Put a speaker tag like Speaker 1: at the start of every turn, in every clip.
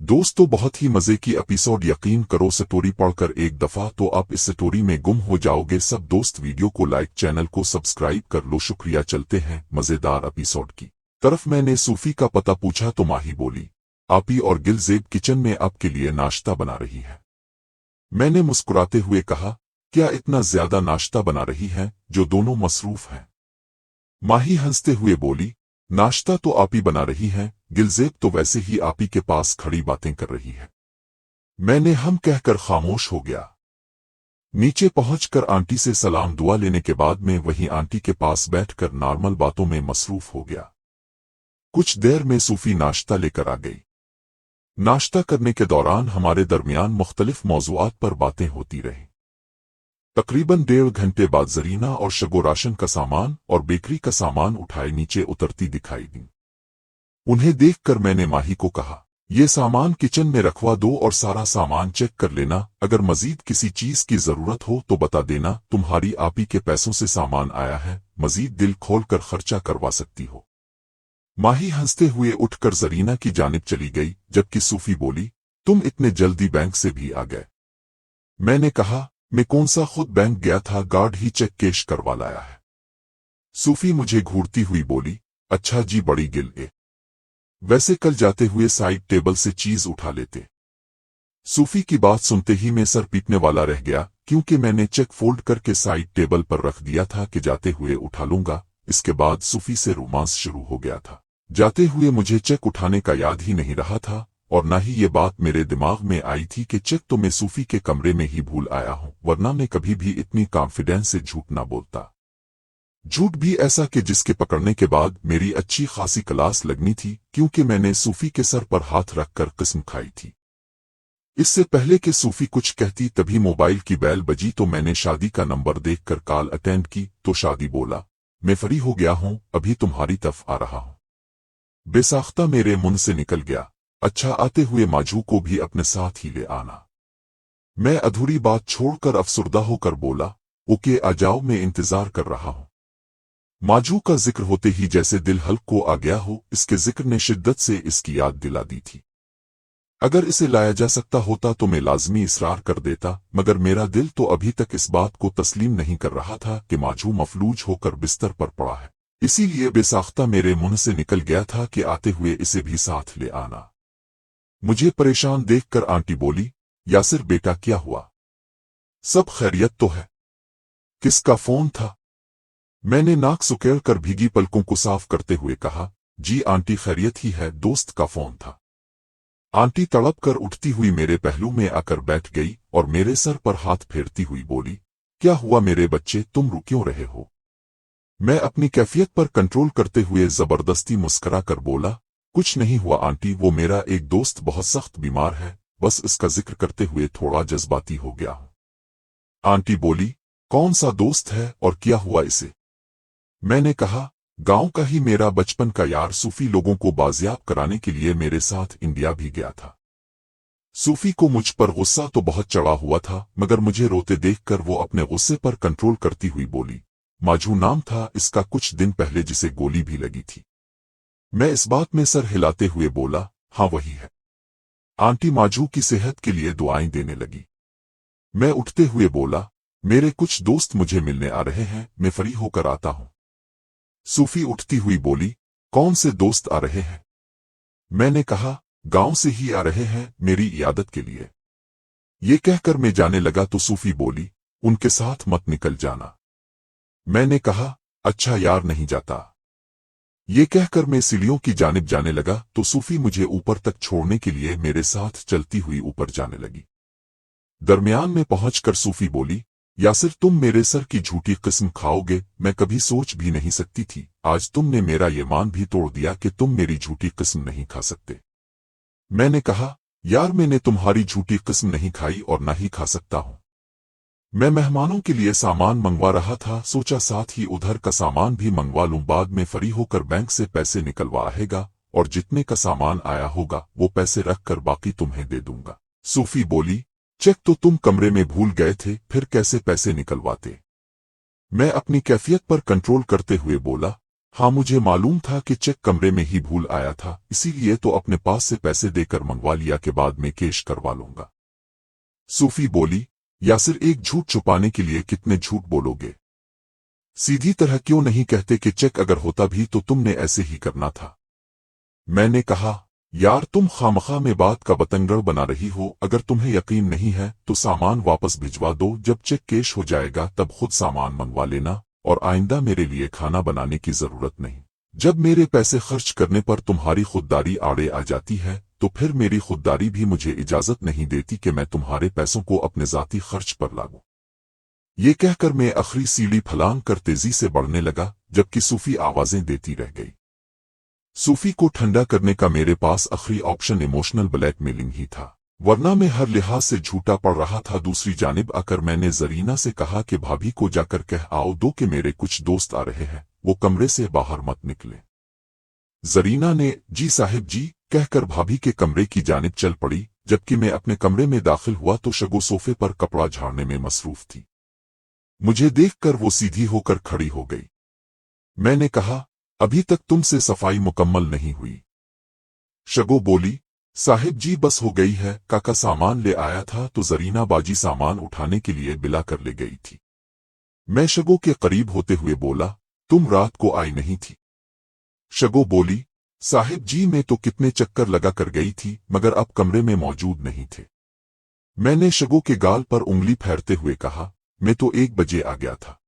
Speaker 1: दोस्तों, बहुत ही मजे की एपिसोड। यकीन करो स्टोरी पढ़कर एक दफा तो आप इस स्टोरी में गुम हो जाओगे। सब दोस्त वीडियो को लाइक, चैनल को सब्सक्राइब कर लो। शुक्रिया। चलते हैं मजेदार एपिसोड की तरफ। मैंने सूफी का पता पूछा तो माही बोली, आपी और गिलजेब किचन में आपके लिए नाश्ता बना रही है। मैंने मुस्कुराते हुए कहा, क्या इतना ज्यादा नाश्ता बना रही है जो दोनों मसरूफ हैं? माही हंसते हुए बोली, नाश्ता तो आप ही बना रही हैं, गिलजेब तो वैसे ही आप ही के पास खड़ी बातें कर रही है। मैंने हम कहकर खामोश हो गया। नीचे पहुंचकर आंटी से सलाम दुआ लेने के बाद मैं वहीं आंटी के पास बैठकर नॉर्मल बातों में मसरूफ हो गया। कुछ देर में सूफी नाश्ता लेकर आ गई। नाश्ता करने के दौरान हमारे दरमियान मुख्तलिफ मौज़ूआत पर बातें होती रहीं। तकरीबन 1.5 घंटे बाद जरीना और शगो राशन का सामान और बेकरी का सामान उठाए नीचे उतरती दिखाई दी। उन्हें देखकर मैंने माही को कहा, ये सामान किचन में रखवा दो और सारा सामान चेक कर लेना। अगर मजीद किसी चीज की जरूरत हो तो बता देना। तुम्हारी आपी के पैसों से सामान आया है, मजीद दिल खोलकर खर्चा करवा सकती हो। माही हंसते हुए उठकर जरीना की जानिब चली गई, जबकि सूफी बोली, तुम इतने जल्दी बैंक से भी आ गए? मैंने कहा, मैं कौन सा खुद बैंक गया था, गार्ड ही चेक कैश करवा लाया है। सूफी मुझे घूरती हुई बोली, अच्छा जी, बड़ी गिल है। वैसे कल जाते हुए साइड टेबल से चीज उठा लेते। सूफी की बात सुनते ही मैं सर पीटने वाला रह गया, क्योंकि मैंने चेक फोल्ड करके साइड टेबल पर रख दिया था कि जाते हुए उठा लूंगा। इसके बाद सूफी से रोमांस शुरू हो गया था। जाते हुए मुझे चेक उठाने का याद ही नहीं रहा था, और न ही ये बात मेरे दिमाग में आई थी कि चेक तो मैं सूफी के कमरे में ही भूल आया हूं, वरना मैं कभी भी इतनी कॉन्फिडेंस से झूठ ना बोलता। झूठ भी ऐसा कि जिसके पकड़ने के बाद मेरी अच्छी खासी क्लास लगनी थी, क्योंकि मैंने सूफी के सर पर हाथ रखकर कसम खाई थी। इससे पहले कि सूफी कुछ कहती तभी मोबाइल की बेल बजी तो मैंने शादी का नंबर देखकर कॉल अटेंड की तो शादी बोला, मैं फ्री हो गया हूं, अभी तुम्हारी तरफ आ रहा हूं। बेसाख्ता मेरे मुंह से निकल गया, अच्छा आते हुए माजू को भी अपने साथ ही ले आना। मैं अधूरी बात छोड़कर अफसुर्दा होकर बोला, ओके आ जाओ, मैं इंतजार कर रहा हूं। माजू का जिक्र होते ही जैसे दिल हल्क को आ गया हो, इसके जिक्र ने शिद्दत से इसकी याद दिला दी थी। अगर इसे लाया जा सकता होता तो मैं लाजमी इसरार कर देता, मगर मेरा दिल तो अभी तक इस बात को तस्लीम नहीं कर रहा था कि माजू मफलूज होकर बिस्तर पर पड़ा है। इसीलिए बेसाख्ता मेरे मुंह से निकल गया था कि आते हुए इसे भी साथ ले आना। मुझे परेशान देखकर आंटी बोली, यासिर बेटा क्या हुआ? सब खैरियत तो है? किसका फोन था? मैंने नाक सुकेड़ कर भीगी पलकों को साफ करते हुए कहा, जी आंटी खैरियत ही है, दोस्त का फोन था। आंटी तड़प कर उठती हुई मेरे पहलू में आकर बैठ गई और मेरे सर पर हाथ फेरती हुई बोली, क्या हुआ मेरे बच्चे, तुम रो क्यों रहे हो? मैं अपनी कैफियत पर कंट्रोल करते हुए जबरदस्ती मुस्करा कर बोला, कुछ नहीं हुआ आंटी, वो मेरा एक दोस्त बहुत सख्त बीमार है, बस इसका जिक्र करते हुए थोड़ा जज्बाती हो गया हूं। आंटी बोली, कौन सा दोस्त है और क्या हुआ इसे? मैंने कहा, गांव का ही मेरा बचपन का यार सूफी लोगों को बाजियाब कराने के लिए मेरे साथ इंडिया भी गया था। सूफी को मुझ पर गुस्सा तो बहुत चढ़ा हुआ था, मगर मुझे रोते देखकर वो अपने गुस्से पर कंट्रोल करती हुई बोली, माजू नाम था इसका, कुछ दिन पहले जिसे गोली भी लगी थी। मैं इस बात में सर हिलाते हुए बोला, हाँ वही है। आंटी माजू की सेहत के लिए दुआएं देने लगी। मैं उठते हुए बोला, मेरे कुछ दोस्त मुझे मिलने आ रहे हैं, मैं फ्री होकर आता हूं। सूफी उठती हुई बोली, कौन से दोस्त आ रहे हैं? मैंने कहा, गांव से ही आ रहे हैं, मेरी इयादत के लिए। ये कहकर मैं जाने लगा तो सूफी बोली, उनके साथ मत निकल जाना। मैंने कहा, अच्छा यार नहीं जाता। ये कहकर मैं सीढ़ियों की जानिब जाने लगा तो सूफी मुझे ऊपर तक छोड़ने के लिए मेरे साथ चलती हुई ऊपर जाने लगी। दरमियान में पहुंचकर सूफी बोली, यासिर तुम मेरे सर की झूठी किस्म खाओगे, मैं कभी सोच भी नहीं सकती थी, आज तुमने मेरा ये मान भी तोड़ दिया कि तुम मेरी झूठी किस्म नहीं खा सकते। मैंने कहा, यार मैंने तुम्हारी झूठी किस्म नहीं खाई और ना ही खा सकता हूं। मैं मेहमानों के लिए सामान मंगवा रहा था, सोचा साथ ही उधर का सामान भी मंगवा लूं, बाद में फ्री होकर बैंक से पैसे निकलवा आएगा और जितने का सामान आया होगा वो पैसे रखकर बाकी तुम्हें दे दूंगा। सूफी बोली, चेक तो तुम कमरे में भूल गए थे, फिर कैसे पैसे निकलवाते? मैं अपनी कैफियत पर कंट्रोल करते हुए बोला, हाँ, मुझे मालूम था कि चेक कमरे में ही भूल आया था, इसीलिए तो अपने पास से पैसे देकर मंगवा लिया के बाद में कैश करवा लूंगा। सूफी बोली, यासिर, एक झूठ छुपाने के लिए कितने झूठ बोलोगे? सीधी तरह क्यों नहीं कहते कि चेक अगर होता भी तो तुमने ऐसे ही करना था? मैंने कहा, यार, तुम खामखा में बात का बतंगड़ बना रही हो। अगर तुम्हें यकीन नहीं है तो सामान वापस भिजवा दो। जब चेक कैश हो जाएगा तब खुद सामान मंगवा लेना, और आइंदा मेरे लिए खाना बनाने की जरूरत नहीं। जब मेरे पैसे खर्च करने पर तुम्हारी खुददारी आड़े आ जाती है तो फिर मेरी खुददारी भी मुझे इजाजत नहीं देती कि मैं तुम्हारे पैसों को अपने जाती खर्च पर लागू। ये कहकर मैं आखिरी सीढ़ी फलांग कर तेजी से बढ़ने लगा, जबकि सूफी आवाजें देती रह गई। सूफी को ठंडा करने का मेरे पास आखिरी ऑप्शन इमोशनल ब्लैकमेलिंग ही था, वरना मैं हर लिहाज से झूठा पड़ रहा था। दूसरी जानिब आकर मैंने जरीना से कहा कि भाभी को जाकर कह आओ दो कि मेरे कुछ दोस्त आ रहे हैं, वो कमरे से बाहर मत निकले। जरीना ने जी साहिब जी कहकर भाभी के कमरे की जानिब चल पड़ी, जबकि मैं अपने कमरे में दाखिल हुआ तो शगो सोफे पर कपड़ा झाड़ने में मसरूफ थी। मुझे देखकर वो सीधी होकर खड़ी हो गई। मैंने कहा, अभी तक तुमसे सफाई मुकम्मल नहीं हुई। शगो बोली, साहिब जी बस हो गई है, काका सामान ले आया था तो जरीना बाजी सामान उठाने के लिए बिला कर ले गई थी। मैं शगो के करीब होते हुए बोला, तुम रात को आई नहीं थी? शगो बोली, साहिब जी मैं तो कितने चक्कर लगा कर गई थी मगर अब कमरे में मौजूद नहीं थे। मैंने शगो के गाल पर उंगली फेरते हुए कहा, मैं तो 1 बजे आ गया था।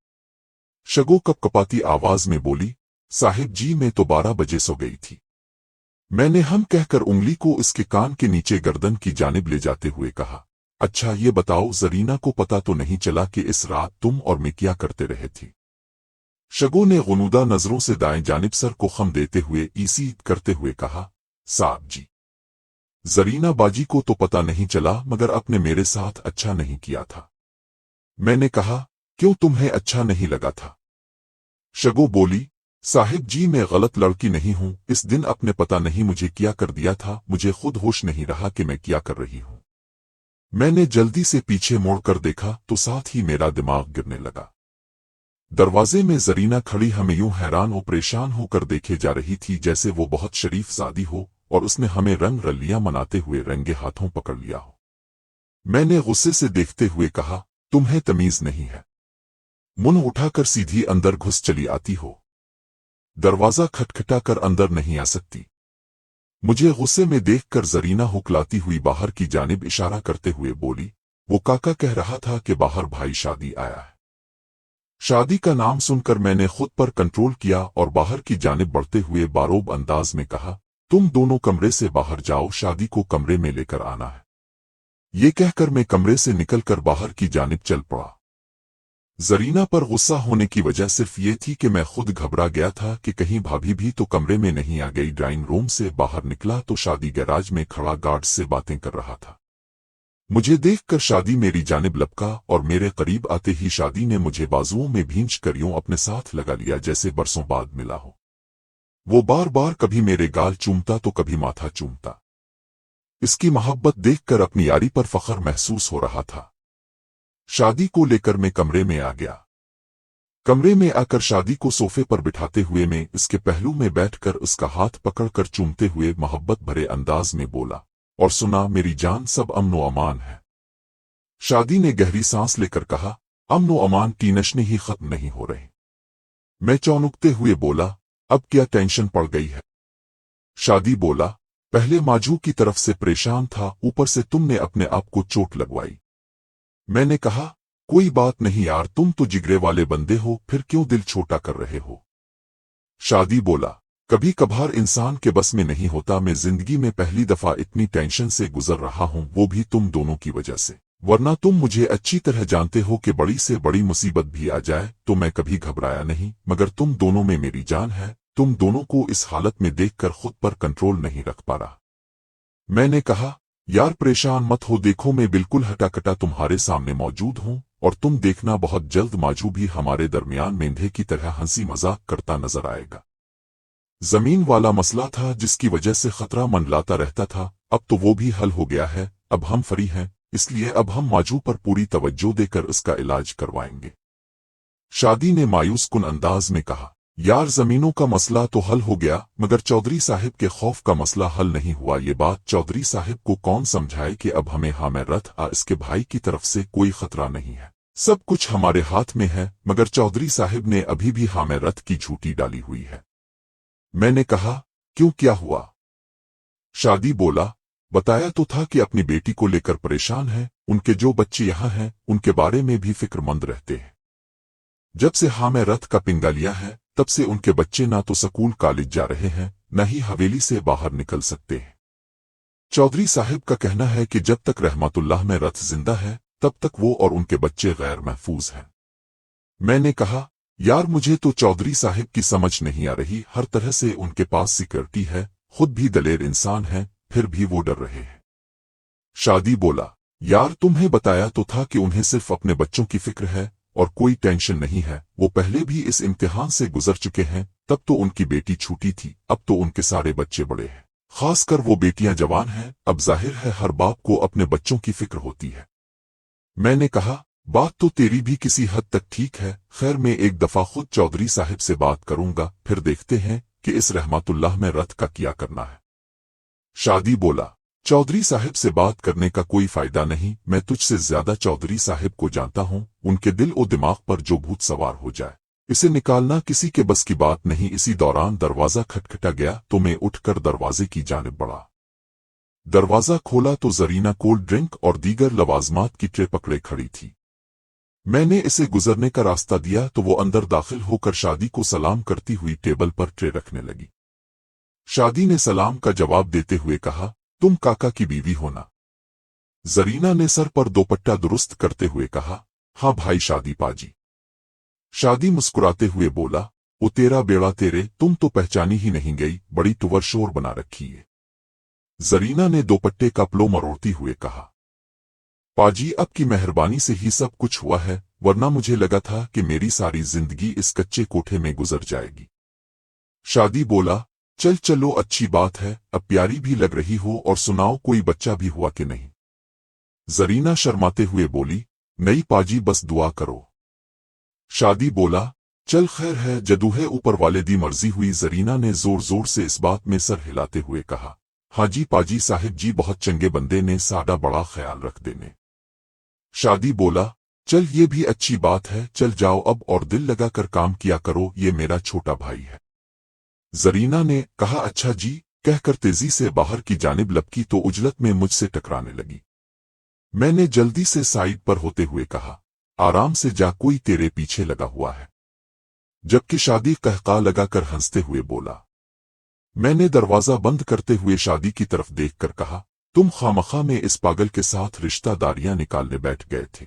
Speaker 1: शगो कपकपाती आवाज में बोली, साहिब जी मैं तो 12 बजे सो गई थी। मैंने हम कहकर उंगली को इसके कान के नीचे गर्दन की जानिब ले जाते हुए कहा, अच्छा ये बताओ, जरीना को पता तो नहीं चला कि इस रात तुम और मैं क्या करते रहे थे? शगो ने गुनूदा नजरों से दाएं जानिब सर को खम देते हुए ईसीद करते हुए कहा, साहब जी, जरीना बाजी को तो पता नहीं चला मगर आपने मेरे साथ अच्छा नहीं किया था। मैंने कहा, क्यों, तुम्हें अच्छा नहीं लगा था? शगो बोली, साहिब जी मैं गलत लड़की नहीं हूं, इस दिन अपने पता नहीं मुझे क्या कर दिया था, मुझे खुद होश नहीं रहा कि मैं क्या कर रही हूं। मैंने जल्दी से पीछे मोड़कर देखा तो साथ ही मेरा दिमाग गिरने लगा। दरवाजे में जरीना खड़ी हमें यूं हैरान और परेशान होकर देखे जा रही थी जैसे वो बहुत शरीफ ज़ादी हो और उसने हमें रंग रलियां मनाते हुए रंगे हाथों पकड़ लिया हो। मैंने गुस्से से देखते हुए कहा, तुम्हें तमीज नहीं है? मुंह उठाकर सीधी अंदर घुस चली आती हो, दरवाजा खटखटाकर अंदर नहीं आ सकती। मुझे गुस्से में देखकर जरीना हुकलाती हुई बाहर की जानिब इशारा करते हुए बोली, वो काका कह रहा था कि बाहर भाई शादी आया है। शादी का नाम सुनकर मैंने खुद पर कंट्रोल किया और बाहर की जानिब बढ़ते हुए बारोब अंदाज में कहा, तुम दोनों कमरे से बाहर जाओ, शादी को कमरे में लेकर आना है। ये कहकर मैं कमरे से निकलकर बाहर की जानिब चल पड़ा। जरीना पर गुस्सा होने की वजह सिर्फ ये थी कि मैं खुद घबरा गया था कि कहीं भाभी भी तो कमरे में नहीं आ गई। ड्राइंग रूम से बाहर निकला तो शादी गैराज में खड़ा गार्ड से बातें कर रहा था। मुझे देखकर शादी मेरी जानिब लपका और मेरे करीब आते ही शादी ने मुझे बाजुओं में भींच कर यूं अपने साथ लगा लिया जैसे बरसों बाद मिला हो। वो बार बार कभी मेरे गाल चूमता तो कभी माथा चूमता। इसकी मोहब्बत देखकर अपनी यारी पर फख्र महसूस हो रहा था। शादी को लेकर मैं कमरे में आ गया। कमरे में आकर शादी को सोफे पर बिठाते हुए मैं इसके पहलू में बैठकर उसका हाथ पकड़कर चूमते हुए मोहब्बत भरे अंदाज में बोला, और सुना मेरी जान, सब अमन व अमान है। शादी ने गहरी सांस लेकर कहा, अमन व अमान की नशने ही खत्म नहीं हो रहे। मैं चौंकते हुए बोला, अब क्या टेंशन पड़ गई है? शादी बोला, पहले माजू की तरफ से परेशान था, ऊपर से तुमने अपने आप को चोट लगवाई। मैंने कहा, कोई बात नहीं यार, तुम तो जिगरे वाले बंदे हो, फिर क्यों दिल छोटा कर रहे हो? शादी बोला, कभी कभार इंसान के बस में नहीं होता। मैं जिंदगी में पहली दफा इतनी टेंशन से गुजर रहा हूं, वो भी तुम दोनों की वजह से। वरना तुम मुझे अच्छी तरह जानते हो कि बड़ी से बड़ी मुसीबत भी आ जाए तो मैं कभी घबराया नहीं, मगर तुम दोनों में मेरी जान है। तुम दोनों को इस हालत में देखकर खुद पर कंट्रोल नहीं रख पा रहा। मैंने कहा, यार परेशान मत हो, देखो मैं बिल्कुल हटाकटा तुम्हारे सामने मौजूद हूं और तुम देखना बहुत जल्द माजू भी हमारे दरमियान मेंढे की तरह हंसी मजाक करता नजर आएगा। जमीन वाला मसला था जिसकी वजह से खतरा मंडलाता रहता था, अब तो वो भी हल हो गया है। अब हम फ्री हैं, इसलिए अब हम माजू पर पूरी तवज्जो देकर इसका इलाज करवाएंगे। शादी ने मायूस कुन अंदाज में कहा। यार जमीनों का मसला तो हल हो गया, मगर चौधरी साहब के खौफ का मसला हल नहीं हुआ। ये बात चौधरी साहब को कौन समझाए कि अब हमें हामिर रथ इसके भाई की तरफ से कोई खतरा नहीं है, सब कुछ हमारे हाथ में है। मगर चौधरी साहब ने अभी भी हामिर रथ की झूठी डाली हुई है। मैंने कहा, क्यों, क्या हुआ? शादी बोला, बताया तो था कि अपनी बेटी को लेकर परेशान है, उनके जो बच्चे यहाँ हैं उनके बारे में भी फिक्रमंद रहते हैं। जब से हामिर रथ का पिंगा लिया है तब से उनके बच्चे ना तो स्कूल कॉलेज जा रहे हैं, न ही हवेली से बाहर निकल सकते हैं। चौधरी साहब का कहना है कि जब तक रहमतुल्लाह में रथ जिंदा है तब तक वो और उनके बच्चे गैर महफूज हैं। मैंने कहा, यार मुझे तो चौधरी साहब की समझ नहीं आ रही, हर तरह से उनके पास सिक्योरिटी है, खुद भी दलेर इंसान है, फिर भी वो डर रहे हैं। शादी बोला, यार तुम्हें बताया तो था कि उन्हें सिर्फ अपने बच्चों की फिक्र है और कोई टेंशन नहीं है। वो पहले भी इस इम्तिहान से गुजर चुके हैं, तब तो उनकी बेटी छोटी थी, अब तो उनके सारे बच्चे बड़े हैं, खासकर वो बेटियां जवान हैं। अब जाहिर है हर बाप को अपने बच्चों की फिक्र होती है। मैंने कहा, बात तो तेरी भी किसी हद तक ठीक है, खैर मैं एक दफा खुद चौधरी साहब से बात करूंगा, फिर देखते हैं कि इस रहमतुल्लाह में रथ का क्या करना है। शादी बोला, चौधरी साहब से बात करने का कोई फायदा नहीं, मैं तुझसे ज्यादा चौधरी साहब को जानता हूं, उनके दिल और दिमाग पर जो भूत सवार हो जाए इसे निकालना किसी के बस की बात नहीं। इसी दौरान दरवाजा खटखटा गया तो मैं उठकर दरवाजे की जानिब बढ़ा। दरवाजा खोला तो जरीना कोल्ड ड्रिंक और दीगर लवाजमात की ट्रे पकड़े खड़ी थी। मैंने इसे गुजरने का रास्ता दिया तो वो अंदर दाखिल होकर शादी को सलाम करती हुई टेबल पर ट्रे रखने लगी। शादी ने सलाम का जवाब देते हुए कहा, तुम काका की बीवी हो ना? जरीना ने सर पर दोपट्टा दुरुस्त करते हुए कहा, हाँ भाई शादी पाजी। शादी मुस्कुराते हुए बोला, ओ तेरा बेड़ा तेरे, तुम तो पहचानी ही नहीं गई, बड़ी तुवर शोर बना रखी है। जरीना ने दोपट्टे का प्लो मरोड़ती हुए कहा, पाजी अब की मेहरबानी से ही सब कुछ हुआ है, वरना मुझे लगा था कि मेरी सारी जिंदगी इस कच्चे कोठे में गुजर जाएगी। शादी बोला, चल चलो अच्छी बात है, अब प्यारी भी लग रही हो, और सुनाओ कोई बच्चा भी हुआ कि नहीं? जरीना शर्माते हुए बोली, नहीं पाजी बस दुआ करो। शादी बोला, चल खैर है, जदूहे ऊपर वाले दी मर्जी हुई। जरीना ने जोर जोर से इस बात में सर हिलाते हुए कहा, हाजी पाजी साहिब जी बहुत चंगे बंदे ने, साडा बड़ा ख्याल रख देने। शादी बोला, चल ये भी अच्छी बात है, चल जाओ अब और दिल लगाकर काम किया करो, ये मेरा छोटा भाई है। जरीना ने कहा, अच्छा जी, कहकर तेजी से बाहर की जानिब लपकी तो उजलत में मुझसे टकराने लगी। मैंने जल्दी से साइड पर होते हुए कहा, आराम से जा, कोई तेरे पीछे लगा हुआ है। जबकि शादी कहका लगाकर हंसते हुए बोला। मैंने दरवाजा बंद करते हुए शादी की तरफ देखकर कहा, तुम खामखा में इस पागल के साथ रिश्तेदारियां निकालने बैठ गए थे।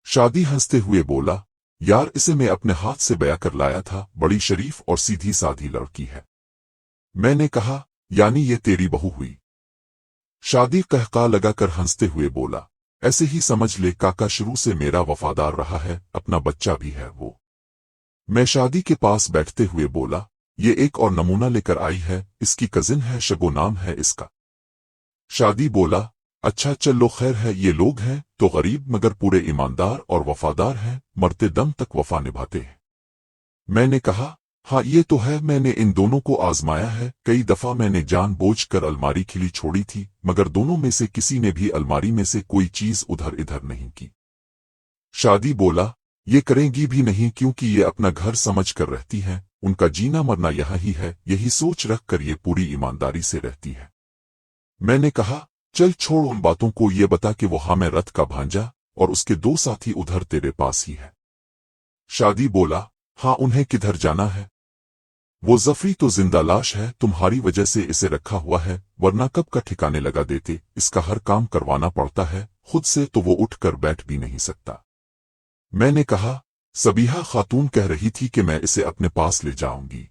Speaker 1: शादी हंसते हुए बोला, यार इसे मैं अपने हाथ से बया कर लाया था, बड़ी शरीफ और सीधी साधी लड़की है। मैंने कहा, यानी ये तेरी बहू हुई? शादी कहका लगाकर हंसते हुए बोला, ऐसे ही समझ ले, काका शुरू से मेरा वफादार रहा है, अपना बच्चा भी है वो। मैं शादी के पास बैठते हुए बोला, ये एक और नमूना लेकर आई है, इसकी कजिन है, शगो नाम है इसका। शादी बोला, अच्छा चलो खैर है, ये लोग हैं तो गरीब मगर पूरे ईमानदार और वफादार हैं, मरते दम तक वफा निभाते हैं। मैंने कहा, हाँ ये तो है, मैंने इन दोनों को आजमाया है, कई दफा मैंने जानबूझकर अलमारी खिली छोड़ी थी, मगर दोनों में से किसी ने भी अलमारी में से कोई चीज उधर इधर नहीं की। शादी बोला, ये करेंगी भी नहीं, क्योंकि ये अपना घर समझ कर रहती हैं, उनका जीना मरना यहाँ ही है, यही सोच रख कर ये पूरी ईमानदारी से रहती है। मैंने कहा, चल छोड़ उन बातों को, ये बता कि वो हामिर रथ का भांजा और उसके दो साथी उधर तेरे पास ही है। शादी बोला, हाँ उन्हें किधर जाना है? वो जफरी तो जिंदा लाश है, तुम्हारी वजह से इसे रखा हुआ है, वरना कब का ठिकाने लगा देते। इसका हर काम करवाना पड़ता है, खुद से तो वो उठकर बैठ भी नहीं सकता। मैंने कहा, सबीहा खातून कह रही थी कि मैं इसे अपने पास ले जाऊंगी।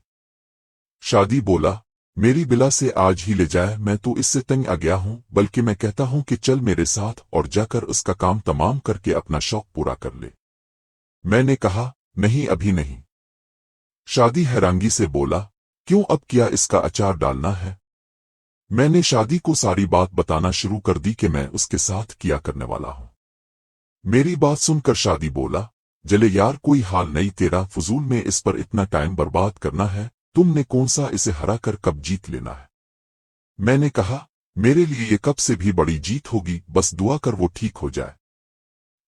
Speaker 1: शादी बोला, मेरी बिला से आज ही ले जाए, मैं तो इससे तंग आ गया हूं, बल्कि मैं कहता हूं कि चल मेरे साथ और जाकर उसका काम तमाम करके अपना शौक पूरा कर ले। मैंने कहा, नहीं अभी नहीं। शादी हैरांगी से बोला, क्यों, अब क्या इसका अचार डालना है? मैंने शादी को सारी बात बताना शुरू कर दी कि मैं उसके साथ किया करने वाला हूं। मेरी बात सुनकर शादी बोला, जले यार कोई हाल नहीं तेरा, फजूल में इस पर इतना टाइम बर्बाद करना है, तुमने कौन सा इसे हरा कर कब जीत लेना है। मैंने कहा, मेरे लिए ये कब से भी बड़ी जीत होगी, बस दुआ कर वो ठीक हो जाए।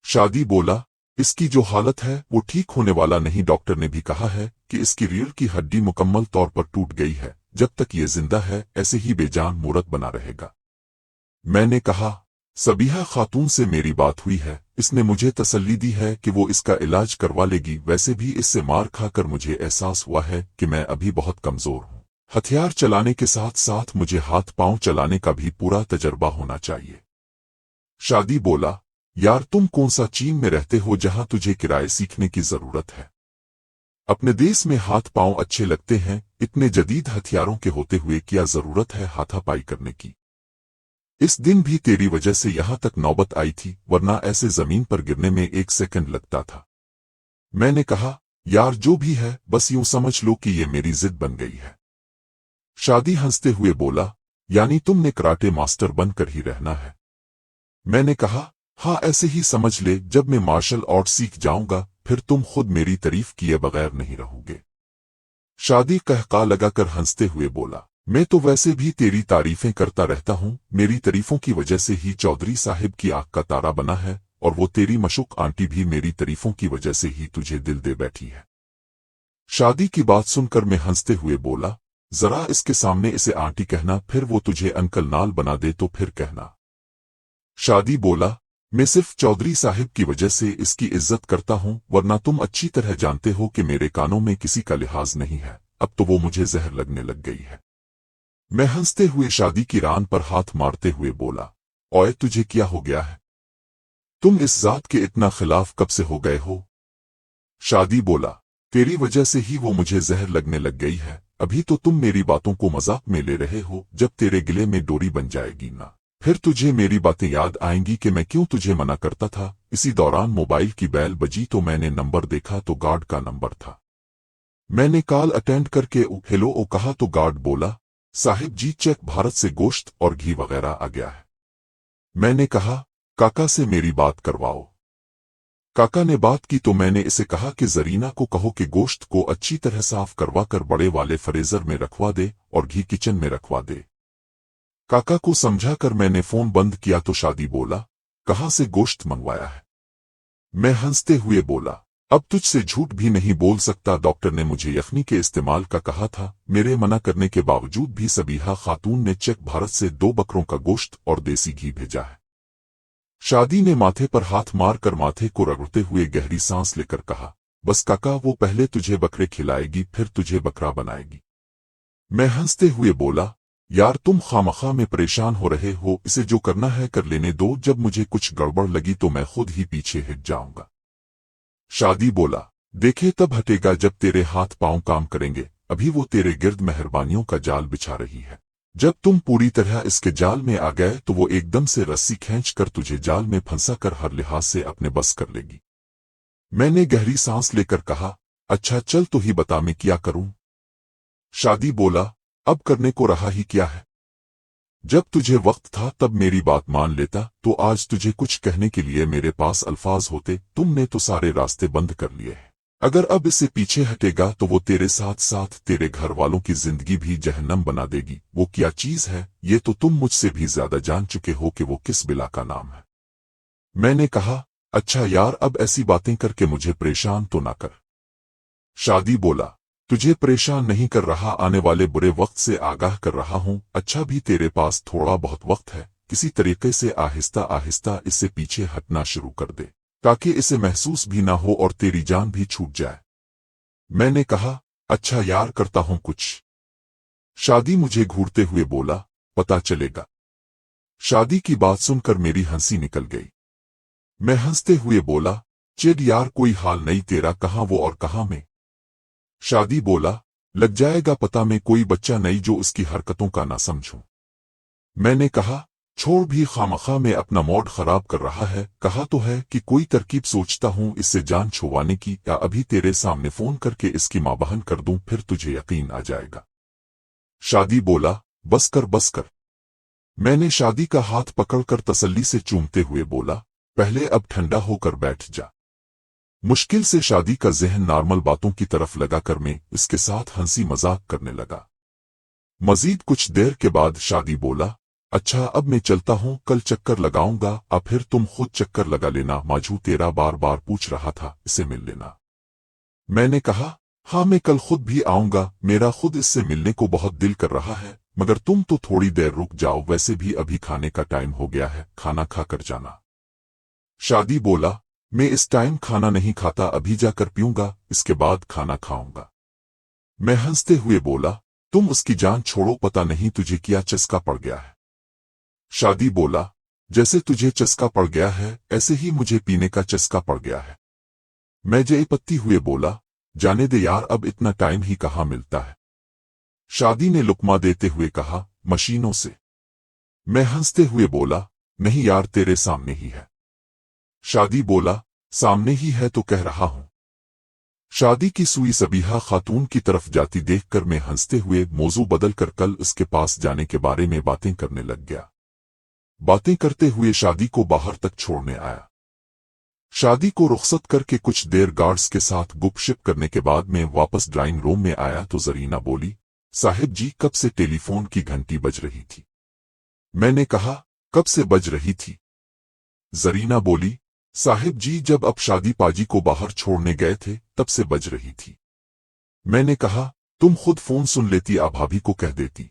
Speaker 1: शादी बोला, इसकी जो हालत है वो ठीक होने वाला नहीं, डॉक्टर ने भी कहा है कि इसकी रीढ़ की हड्डी मुकम्मल तौर पर टूट गई है, जब तक ये जिंदा है ऐसे ही बेजान मूरत बना रहेगा। मैंने कहा, सबीहा खातून से मेरी बात हुई है, इसने मुझे तसल्ली दी है कि वो इसका इलाज करवा लेगी, वैसे भी इससे मार खाकर मुझे एहसास हुआ है कि मैं अभी बहुत कमजोर हूँ। हथियार चलाने के साथ साथ मुझे हाथ पांव चलाने का भी पूरा तजर्बा होना चाहिए। शादी बोला, यार तुम कौन सा चीन में रहते हो जहां तुझे किराए सीखने की जरूरत है। अपने देश में हाथ पांव अच्छे लगते हैं, इतने जदीद हथियारों के होते हुए क्या जरूरत है हाथापाई करने की। इस दिन भी तेरी वजह से यहां तक नौबत आई थी, वरना ऐसे जमीन पर गिरने में 1 सेकंड लगता था। मैंने कहा, यार जो भी है बस यूं समझ लो कि ये मेरी जिद बन गई है। शादी हंसते हुए बोला, यानी तुमने कराटे मास्टर बनकर ही रहना है। मैंने कहा, हाँ ऐसे ही समझ ले, जब मैं मार्शल आर्ट सीख जाऊंगा फिर तुम खुद मेरी तारीफ किए बगैर नहीं रहोगे। शादी कहका लगाकर हंसते हुए बोला, मैं तो वैसे भी तेरी तारीफें करता रहता हूँ, मेरी तारीफों की वजह से ही चौधरी साहिब की आंख का तारा बना है, और वो तेरी मशूक आंटी भी मेरी तारीफों की वजह से ही तुझे दिल दे बैठी है। शादी की बात सुनकर मैं हंसते हुए बोला, जरा इसके सामने इसे आंटी कहना, फिर वो तुझे अंकल नाल बना दे तो फिर कहना। शादी बोला, मैं सिर्फ चौधरी साहिब की वजह से इसकी इज्जत करता हूँ, वरना तुम अच्छी तरह जानते हो कि मेरे कानों में किसी का लिहाज नहीं है, अब तो वो मुझे जहर लगने लग गई है। मैं हंसते हुए शादी की रान पर हाथ मारते हुए बोला, ओए तुझे क्या हो गया है, तुम इस जात के इतना खिलाफ कब से हो गए हो। शादी बोला, तेरी वजह से ही वो मुझे जहर लगने लग गई है, अभी तो तुम मेरी बातों को मजाक में ले रहे हो, जब तेरे गिले में डोरी बन जाएगी ना, फिर तुझे मेरी बातें याद आएंगी कि मैं क्यों तुझे मना करता था। इसी दौरान मोबाइल की बेल बजी तो मैंने नंबर देखा तो गार्ड का नंबर था। मैंने कॉल अटेंड करके हेलो ओ कहा तो गार्ड बोला, साहिब जी चेक भारत से गोश्त और घी वगैरह आ गया है। मैंने कहा, काका से मेरी बात करवाओ। काका ने बात की तो मैंने इसे कहा कि जरीना को कहो कि गोश्त को अच्छी तरह साफ करवा कर बड़े वाले फ्रीजर में रखवा दे और घी किचन में रखवा दे। काका को समझा कर मैंने फोन बंद किया तो शादी बोला, कहां से गोश्त मंगवाया है। मैं हंसते हुए बोला, अब तुझसे झूठ भी नहीं बोल सकता, डॉक्टर ने मुझे यखनी के इस्तेमाल का कहा था, मेरे मना करने के बावजूद भी सबीहा खातून ने चेक भारत से 2 बकरों का गोश्त और देसी घी भेजा है। शादी ने माथे पर हाथ मार कर माथे को रगड़ते हुए गहरी सांस लेकर कहा, बस काका वो पहले तुझे बकरे खिलाएगी फिर तुझे बकरा बनाएगी। मैं हंसते हुए बोला, यार तुम खामखा में परेशान हो रहे हो, इसे जो करना है कर लेने दो, जब मुझे कुछ गड़बड़ लगी तो मैं खुद ही पीछे हट जाऊंगा। शादी बोला, देखे तब हटेगा जब तेरे हाथ पांव काम करेंगे, अभी वो तेरे गिर्द मेहरबानियों का जाल बिछा रही है, जब तुम पूरी तरह इसके जाल में आ गए तो वो एकदम से रस्सी खींच कर तुझे जाल में फंसा कर हर लिहाज से अपने बस कर लेगी। मैंने गहरी सांस लेकर कहा, अच्छा चल तो ही बता मैं क्या करूं। शादी बोला, अब करने को रहा ही क्या है, जब तुझे वक्त था तब मेरी बात मान लेता तो आज तुझे कुछ कहने के लिए मेरे पास अल्फाज होते, तुमने तो सारे रास्ते बंद कर लिए हैं। अगर अब इससे पीछे हटेगा तो वो तेरे साथ साथ तेरे घर वालों की जिंदगी भी जहन्नम बना देगी। वो क्या चीज है ये तो तुम मुझसे भी ज्यादा जान चुके हो कि वो किस बिला का नाम है। मैंने कहा, अच्छा यार अब ऐसी बातें करके मुझे परेशान तो ना कर। शादी बोला, तुझे परेशान नहीं कर रहा, आने वाले बुरे वक्त से आगाह कर रहा हूं। अच्छा भी तेरे पास थोड़ा बहुत वक्त है, किसी तरीके से आहिस्ता आहिस्ता इससे पीछे हटना शुरू कर दे ताकि इसे महसूस भी ना हो और तेरी जान भी छूट जाए। मैंने कहा, अच्छा यार करता हूं कुछ। शादी मुझे घूरते हुए बोला, पता चलेगा। शादी की बात सुनकर मेरी हंसी निकल गई। मैं हंसते हुए बोला, चिढ़ यार कोई हाल नहीं तेरा, कहां वो और कहां मैं। शादी बोला, लग जाएगा पता, मैं कोई बच्चा नहीं जो उसकी हरकतों का ना समझूं। मैंने कहा, छोड़ भी खामखा में अपना मूड खराब कर रहा है, कहा तो है कि कोई तरकीब सोचता हूं इससे जान छुड़वाने की, या अभी तेरे सामने फोन करके इसकी मां बहन कर दूं फिर तुझे यकीन आ जाएगा। शादी बोला, बस कर बस कर। मैंने शादी का हाथ पकड़कर तसल्ली से चूमते हुए बोला, पहले अब ठंडा होकर बैठ जा। मुश्किल से शादी का जहन नॉर्मल बातों की तरफ लगाकर मैं इसके साथ हंसी मजाक करने लगा। मजीद कुछ देर के बाद शादी बोला, अच्छा अब मैं चलता हूँ, कल चक्कर लगाऊंगा, अब फिर तुम खुद चक्कर लगा लेना, माजू तेरा बार बार पूछ रहा था इसे मिल लेना। मैंने कहा, हाँ मैं कल खुद भी आऊंगा, मेरा खुद इससे मिलने को बहुत दिल कर रहा है, मगर तुम तो थोड़ी देर रुक जाओ, वैसे भी अभी खाने का टाइम हो गया है, खाना खा कर जाना। शादी बोला, मैं इस टाइम खाना नहीं खाता, अभी जाकर पीऊंगा, इसके बाद खाना खाऊंगा। मैं हंसते हुए बोला, तुम उसकी जान छोड़ो, पता नहीं तुझे क्या चस्का पड़ गया है। शादी बोला, जैसे तुझे चस्का पड़ गया है ऐसे ही मुझे पीने का चस्का पड़ गया है। मैं जय पत्ती हुए बोला, जाने दे यार, अब इतना टाइम ही कहाँ मिलता है। शादी ने लुकमा देते हुए कहा, मशीनों से। मैं हंसते हुए बोला, नहीं यार तेरे सामने ही है। शादी बोला, सामने ही है तो कह रहा हूं। शादी की सुई सबीहा खातून की तरफ जाती देखकर मैं हंसते हुए मौजू बदलकर कल उसके पास जाने के बारे में बातें करने लग गया। बातें करते हुए शादी को बाहर तक छोड़ने आया। शादी को रुखसत करके कुछ देर गार्ड्स के साथ गुपशप करने के बाद मैं वापस ड्राइंग रूम में आया तो जरीना बोली, साहिब जी कब से टेलीफोन की घंटी बज रही थी। मैंने कहा, कब से बज रही थी। जरीना बोली, साहिब जी जब अब शादी पाजी को बाहर छोड़ने गए थे तब से बज रही थी। मैंने कहा, तुम खुद फोन सुन लेती, आ भाभी को कह देती।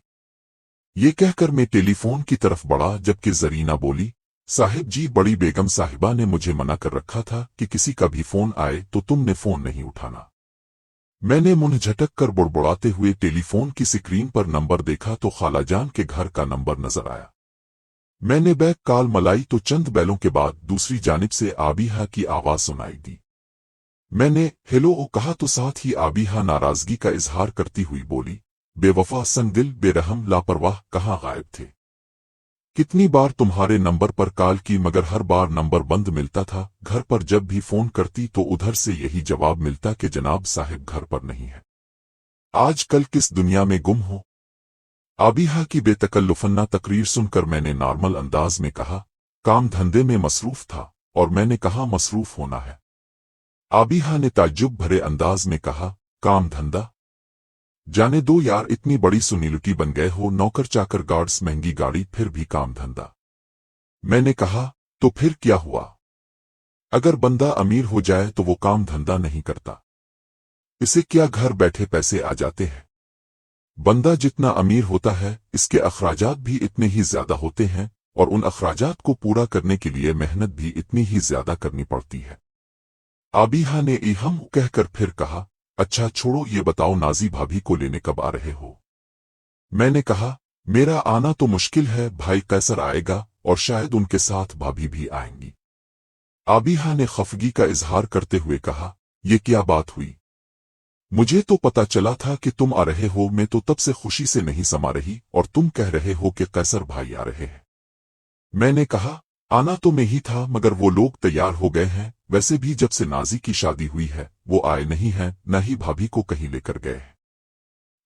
Speaker 1: ये कहकर मैं टेलीफोन की तरफ बढ़ा, जबकि जरीना बोली, साहिब जी बड़ी बेगम साहिबा ने मुझे मना कर रखा था कि किसी का भी फोन आए तो तुमने फोन नहीं उठाना। मैंने मुंह झटक कर बुड़बुड़ाते हुए टेलीफोन की स्क्रीन पर नंबर देखा तो खालाजान के घर का नंबर नजर आया। मैंने बैक कॉल मलाई तो चंद बैलों के बाद दूसरी जानिब से आबिहा की आवाज सुनाई दी। मैंने हेलो कहा तो साथ ही आबिहा नाराजगी का इजहार करती हुई बोली, बेवफा, संगदिल, बेरहम, लापरवाह, कहाँ गायब थे। कितनी बार तुम्हारे नंबर पर कॉल की मगर हर बार नंबर बंद मिलता था। घर पर जब भी फोन करती तो उधर से यही जवाब मिलता कि जनाब साहिब घर पर नहीं है। आजकल किस दुनिया में गुम हो। आबिहा की बेतकल्लुफन्ना तकरीर सुनकर मैंने नॉर्मल अंदाज में कहा, काम धंधे में मसरूफ था। और मैंने कहा, मसरूफ होना है। आबिहा ने ताज्जुब भरे अंदाज में कहा, काम धंधा। जाने दो यार, इतनी बड़ी सुनीलुटी बन गए हो, नौकर चाकर, गार्ड्स, महंगी गाड़ी, फिर भी काम धंधा। मैंने कहा, तो फिर क्या हुआ। अगर बंदा अमीर हो जाए तो वो काम धंधा नहीं करता। इसे क्या घर बैठे पैसे आ जाते हैं। बंदा जितना अमीर होता है इसके अखराजात भी इतने ही ज्यादा होते हैं और उन अखराजात को पूरा करने के लिए मेहनत भी इतनी ही ज्यादा करनी पड़ती है। आबिहा ने इहम कहकर फिर कहा, अच्छा छोड़ो, ये बताओ नाजी भाभी को लेने कब आ रहे हो। मैंने कहा, मेरा आना तो मुश्किल है, भाई कैसर आएगा और शायद उनके साथ भाभी भी आएंगी। आबिहा ने खफगी का इजहार करते हुए कहा, ये क्या बात हुई। मुझे तो पता चला था कि तुम आ रहे हो, मैं तो तब से खुशी से नहीं समा रही और तुम कह रहे हो कि कैसर भाई आ रहे हैं। मैंने कहा, आना तो मैं ही था मगर वो लोग तैयार हो गए हैं, वैसे भी जब से नाजी की शादी हुई है वो आए नहीं हैं, न ही भाभी को कहीं लेकर गए हैं।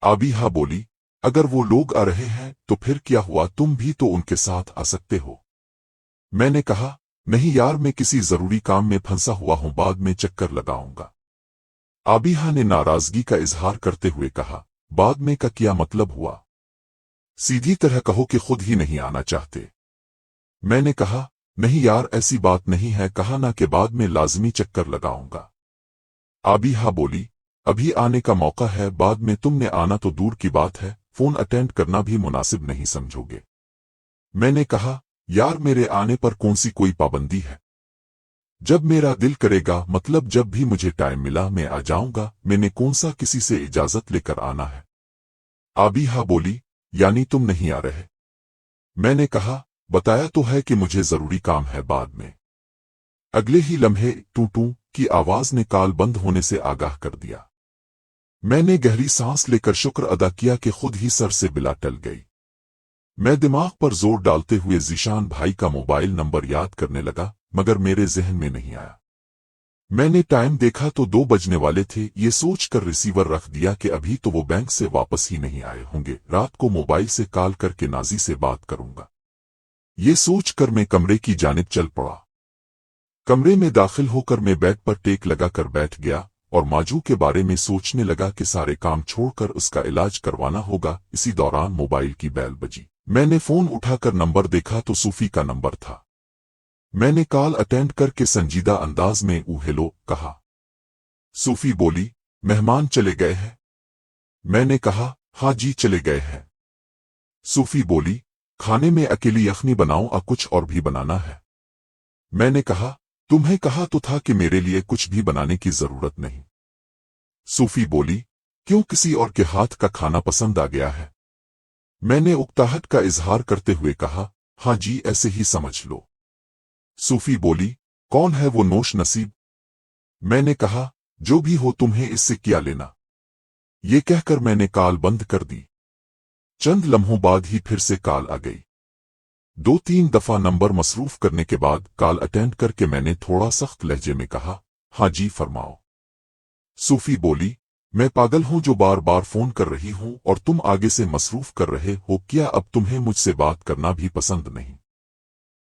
Speaker 1: आबिहा बोली, अगर वो लोग आ रहे हैं तो फिर क्या हुआ, तुम भी तो उनके साथ आ सकते हो। मैंने कहा, नहीं यार, मैं किसी जरूरी काम में फंसा हुआ हूं, बाद में चक्कर लगाऊंगा। आबिहा ने नाराजगी का इजहार करते हुए कहा, बाद में का क्या मतलब हुआ। सीधी तरह कहो कि खुद ही नहीं आना चाहते। मैंने कहा, नहीं यार ऐसी बात नहीं है, कहा ना कि बाद में लाजमी चक्कर लगाऊंगा। आबिहा बोली, अभी आने का मौका है, बाद में तुमने आना तो दूर की बात है, फोन अटेंड करना भी मुनासिब नहीं समझोगे। मैंने कहा, यार मेरे आने पर कौन सी कोई पाबंदी है। जब मेरा दिल करेगा, मतलब जब भी मुझे टाइम मिला मैं आ जाऊंगा, मैंने कौन सा किसी से इजाजत लेकर आना है। आबिहा बोली, यानी तुम नहीं आ रहे। मैंने कहा, बताया तो है कि मुझे जरूरी काम है, बाद में। अगले ही लम्हे टू टू की आवाज ने कॉल बंद होने से आगाह कर दिया। मैंने गहरी सांस लेकर शुक्र अदा किया कि खुद ही सर से बिला टल गई। मैं दिमाग पर जोर डालते हुए जीशान भाई का मोबाइल नंबर याद करने लगा मगर मेरे जहन में नहीं आया। मैंने टाइम देखा तो 2 बजने वाले थे, ये सोचकर रिसीवर रख दिया कि अभी तो वो बैंक से वापस ही नहीं आए होंगे, रात को मोबाइल से कॉल करके नाजी से बात करूंगा। ये सोचकर मैं कमरे की जानिब चल पड़ा। कमरे में दाखिल होकर मैं बेड पर टेक लगाकर बैठ गया और माजू के बारे में सोचने लगा कि सारे काम छोड़कर उसका इलाज करवाना होगा। इसी दौरान मोबाइल की बेल बजी। मैंने फोन उठाकर नंबर देखा तो सूफी का नंबर था। मैंने कॉल अटेंड करके संजीदा अंदाज में हेलो कहा। सूफी बोली, मेहमान चले गए हैं? मैंने कहा, हाँ जी चले गए हैं। सूफी बोली, खाने में अकेली यखनी बनाऊं या कुछ और भी बनाना है? मैंने कहा, तुम्हें कहा तो था कि मेरे लिए कुछ भी बनाने की जरूरत नहीं। सूफी बोली, क्यों, किसी और के हाथ का खाना पसंद आ गया है? मैंने उकताहट का इजहार करते हुए कहा, हाँ जी ऐसे ही समझ लो। सूफी बोली, कौन है वो नोश नसीब? मैंने कहा, जो भी हो तुम्हें इससे क्या लेना। ये कहकर मैंने कॉल बंद कर दी। चंद लम्हों बाद ही फिर से कॉल आ गई। 2-3 दफा नंबर मसरूफ करने के बाद कॉल अटेंड करके मैंने थोड़ा सख्त लहजे में कहा, हाँ जी फरमाओ। सूफी बोली, मैं पागल हूं जो बार बार फोन कर रही हूं और तुम आगे से मसरूफ कर रहे हो, क्या अब तुम्हें मुझसे बात करना भी पसंद नहीं?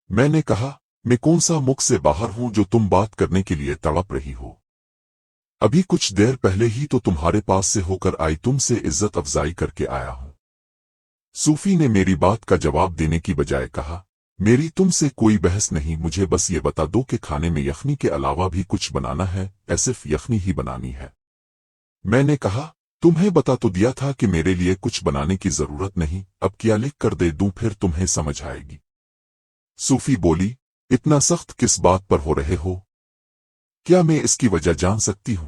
Speaker 1: मैंने कहा, मैं कौन सा मुख से बाहर हूं जो तुम बात करने के लिए तड़प रही हो? अभी कुछ देर पहले ही तो तुम्हारे पास से होकर आई, तुमसे इज्जत अफजाई करके आया हूं। सूफी ने मेरी बात का जवाब देने की बजाय कहा, मेरी तुमसे कोई बहस नहीं, मुझे बस ये बता दो कि खाने में यखनी के अलावा भी कुछ बनाना है या सिर्फ यखनी ही बनानी है? मैंने कहा, तुम्हें बता तो दिया था कि मेरे लिए कुछ बनाने की जरूरत नहीं, अब क्या लिख कर दे दूं फिर तुम्हें समझ आएगी। सूफी बोली, इतना सख्त किस बात पर हो रहे हो? क्या मैं इसकी वजह जान सकती हूं?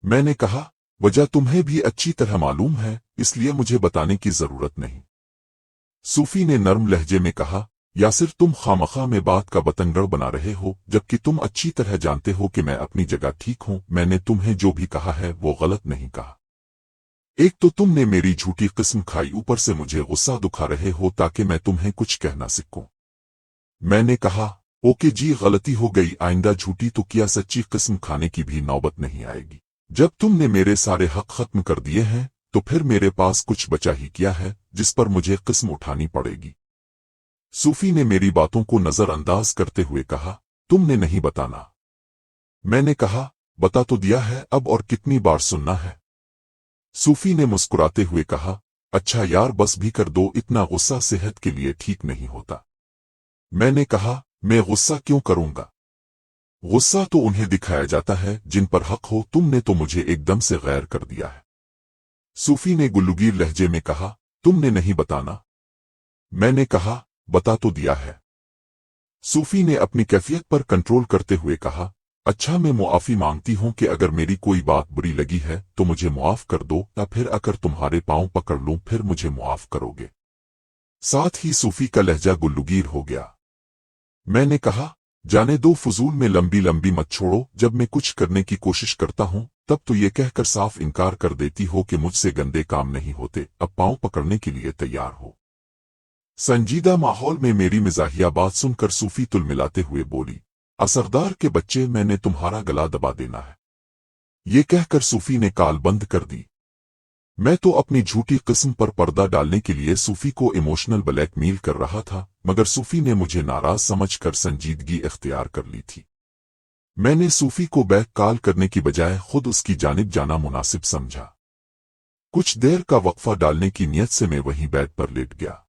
Speaker 1: मैंने कहा, वजह तुम्हें भी अच्छी तरह मालूम है, इसलिए मुझे बताने की जरूरत नहीं। सूफी ने नर्म लहजे में कहा, यासिर तुम खामखा में बात का बतंगड़ बना रहे हो, जबकि तुम अच्छी तरह जानते हो कि मैं अपनी जगह ठीक हूं। मैंने तुम्हें जो भी कहा है वो गलत नहीं कहा। एक तो तुमने मेरी झूठी किस्म खाई, ऊपर से मुझे गुस्सा दिखा रहे हो ताकि मैं तुम्हें कुछ कह ना सकूं। मैंने कहा, ओके जी गलती हो गई, आइंदा झूठी तो क्या सच्ची किस्म खाने की भी नौबत नहीं आएगी। जब तुमने मेरे सारे हक खत्म कर दिए हैं तो फिर मेरे पास कुछ बचा ही क्या है जिस पर मुझे किस्म उठानी पड़ेगी। सूफी ने मेरी बातों को नजरअंदाज करते हुए कहा, तुमने नहीं बताना। मैंने कहा, बता तो दिया है, अब और कितनी बार सुनना है? सूफी ने मुस्कुराते हुए कहा, अच्छा यार बस भी कर दो, इतना गुस्सा सेहत के लिए ठीक नहीं होता। मैंने कहा, मैं गुस्सा क्यों करूंगा? गुस्सा तो उन्हें दिखाया जाता है जिन पर हक हो, तुमने तो मुझे एकदम से गैर कर दिया है। सूफी ने गुल्लुगीर लहजे में कहा, तुमने नहीं बताना। मैंने कहा, बता तो दिया है। सूफी ने अपनी कैफियत पर कंट्रोल करते हुए कहा, अच्छा मैं मुआफी मांगती हूं कि अगर मेरी कोई बात बुरी लगी है तो मुझे मुआफ कर दो, या फिर अगर तुम्हारे पांव पकड़ लूं फिर मुझे मुआफ करोगे। साथ ही सूफी का लहजा गुल्लुगीर हो गया। मैंने कहा, जाने दो, फजूल में लंबी लंबी मत छोड़ो, जब मैं कुछ करने की कोशिश करता हूं तब तो ये कहकर साफ इनकार कर देती हो कि मुझसे गंदे काम नहीं होते, अब पांव पकड़ने के लिए तैयार हो। संजीदा माहौल में मेरी मिजाहिया बात सुनकर सूफी तुल मिलाते हुए बोली, असरदार के बच्चे, मैंने तुम्हारा गला दबा देना है। ये कहकर सूफी ने कॉल बंद कर दी। मैं तो अपनी झूठी किस्म पर पर्दा डालने के लिए सूफी को इमोशनल ब्लैकमेल कर रहा था, मगर सूफी ने मुझे नाराज समझकर संजीदगी इख्तियार कर ली थी। मैंने सूफी को बैक कॉल करने की बजाय खुद उसकी जानिब जाना मुनासिब समझा। कुछ देर का वक्फा डालने की नीयत से मैं वहीं बेड पर लेट गया।